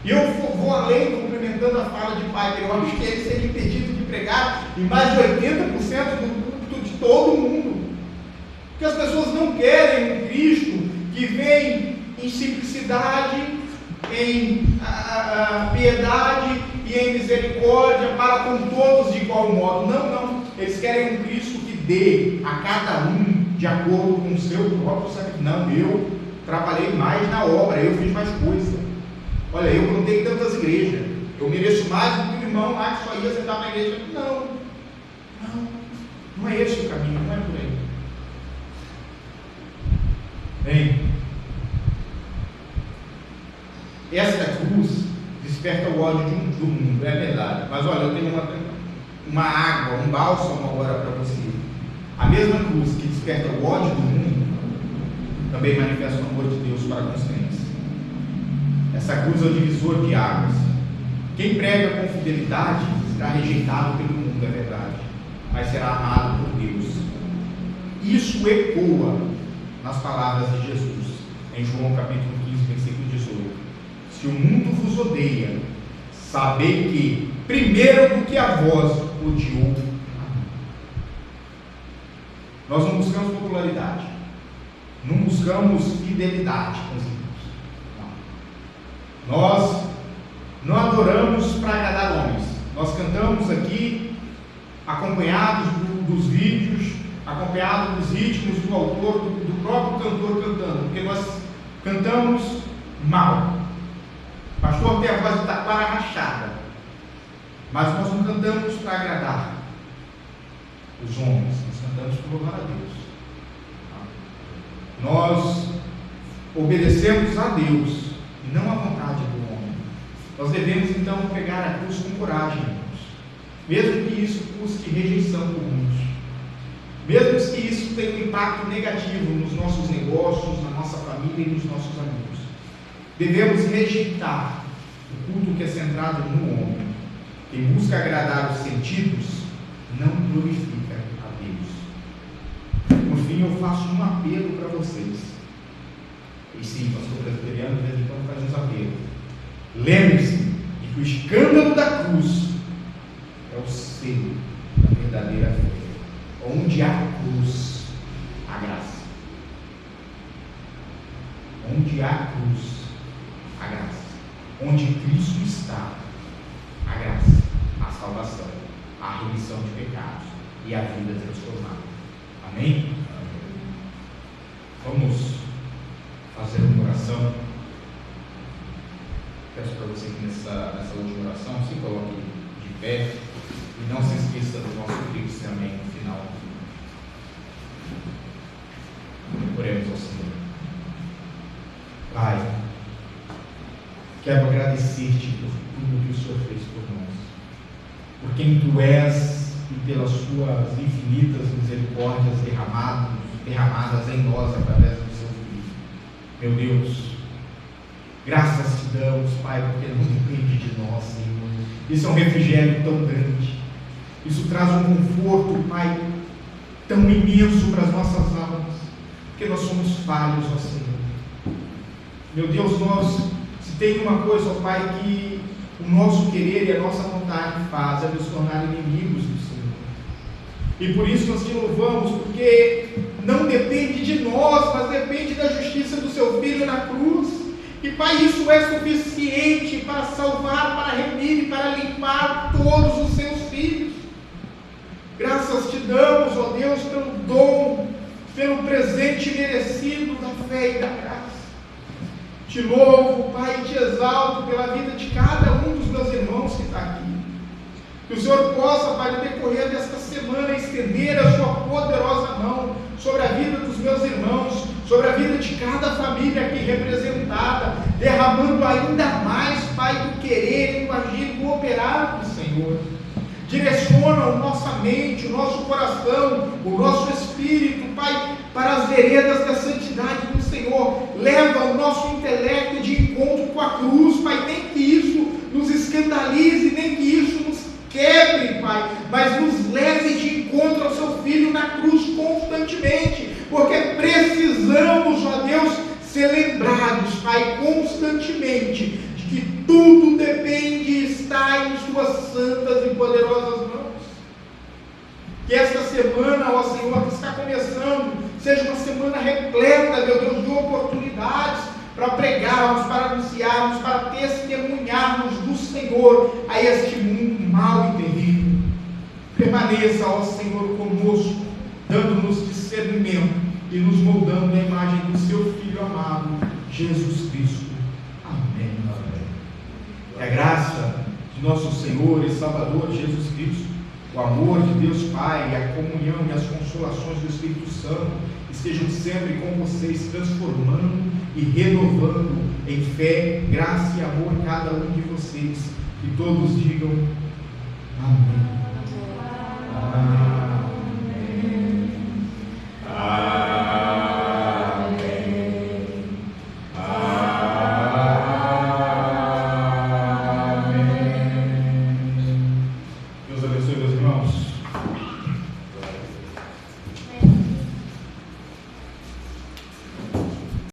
E eu vou além, complementando a fala de Piper, eu acho que ele seria impedido de pregar em mais de 80% do culto de todo mundo. Porque as pessoas não querem um Cristo que vem em simplicidade, em piedade e em misericórdia para com todos de igual modo. Não. Eles querem um Cristo que dê a cada um de acordo com o seu próprio sacrifício. Não, eu trabalhei mais na obra, eu fiz mais coisa. Olha, eu plantei tantas igrejas, eu mereço mais do que o irmão lá que só ia sentar na igreja. Não é esse o caminho, não é por aí. Bem, esta cruz desperta o ódio do mundo, é verdade. Mas olha, eu tenho uma água, um bálsamo agora para você. A mesma cruz que desperta o ódio do mundo também manifesta o amor de Deus para com os crentes. Essa cruz é o divisor de águas. Quem prega com fidelidade será rejeitado pelo mundo, é verdade, mas será amado por Deus. Isso ecoa nas palavras de Jesus em João capítulo 15, versículo 18. Se o mundo vos odeia, sabei que primeiro do que a vós odiou a mim. Nós não buscamos popularidade, não buscamos fidelidade com os irmãos. Nós não adoramos para agradar homens. Nós cantamos aqui acompanhados dos vídeos, acompanhados dos ritmos do autor, do próprio cantor cantando, porque nós cantamos mal. O pastor tem a voz de taquara rachada, mas nós não cantamos para agradar os homens, nós cantamos para louvar a Deus. Nós obedecemos a Deus e não à vontade do homem. Nós devemos então pegar a cruz com coragem, irmãos, mesmo que isso custe rejeição por muitos, mesmo que isso tenha um impacto negativo nos nossos negócios, na nossa família e nos nossos amigos. Devemos rejeitar o culto que é centrado no homem. Quem busca agradar os sentidos não glorifica a Deus. Por fim, eu faço um apelo para vocês. E sim, pastor presbiteriano de vez em quando faz uns apelos. Lembre-se de que o escândalo da cruz é o selo da verdadeira fé. Onde há cruz, há graça. Onde há cruz, a graça. Onde Cristo está, a graça, a salvação, a remissão de pecados e a vida transformada. Amém? Vamos fazer uma oração. Peço para você que nessa última oração se coloque de pé e não se esqueça do nosso Cristo também no final. Oremos ao Senhor. Pai, quero agradecer-te por tudo que o Senhor fez por nós, por quem Tu és e pelas Suas infinitas misericórdias derramadas em nós através do Seu Filho. Meu Deus, graças Te damos, Pai, porque não depende de nós, Senhor. Isso é um refrigério tão grande, isso traz um conforto, Pai, tão imenso para as nossas almas, porque nós somos falhos, ó Senhor. Meu Deus, se tem uma coisa, ó Pai, que o nosso querer e a nossa vontade faz, é nos tornar inimigos do Senhor. E por isso nós te louvamos, porque não depende de nós, mas depende da justiça do seu Filho na cruz. E Pai, isso é suficiente para salvar, para remir e para limpar todos os seus filhos. Graças te damos, ó Deus, pelo dom, pelo presente merecido da fé e da graça. Te louvo, Pai, e te exalto pela vida de cada um dos meus irmãos que está aqui. Que o Senhor possa, Pai, no decorrer desta semana, estender a sua poderosa mão sobre a vida dos meus irmãos, sobre a vida de cada família aqui representada, derramando ainda mais, Pai, do querer, do agir, do operar do Senhor. Direciona a nossa mente, o nosso coração, o nosso espírito, Pai, para as veredas da santidade do Senhor. Leva o nosso intelecto de encontro com a cruz, Pai, nem que isso nos escandalize, nem que isso nos quebre, Pai, mas nos leve de encontro ao seu Filho na cruz constantemente, porque precisamos, ó Deus, ser lembrados, Pai, constantemente, de que tudo depende e está em suas santas e poderosas mãos. Que esta semana, ó Senhor, que está começando, seja uma semana repleta, meu Deus, de oportunidades para pregarmos, para anunciarmos, para testemunharmos do Senhor a este mundo mau e terrível. Permaneça, ó Senhor, conosco, dando-nos discernimento e nos moldando a imagem do seu Filho amado, Jesus Cristo. Amém. Que a graça de nosso Senhor e Salvador Jesus Cristo, o amor de Deus Pai, a comunhão e as consolações do Espírito Santo estejam sempre com vocês, transformando e renovando em fé, graça e amor cada um de vocês. Que todos digam amém. Amém.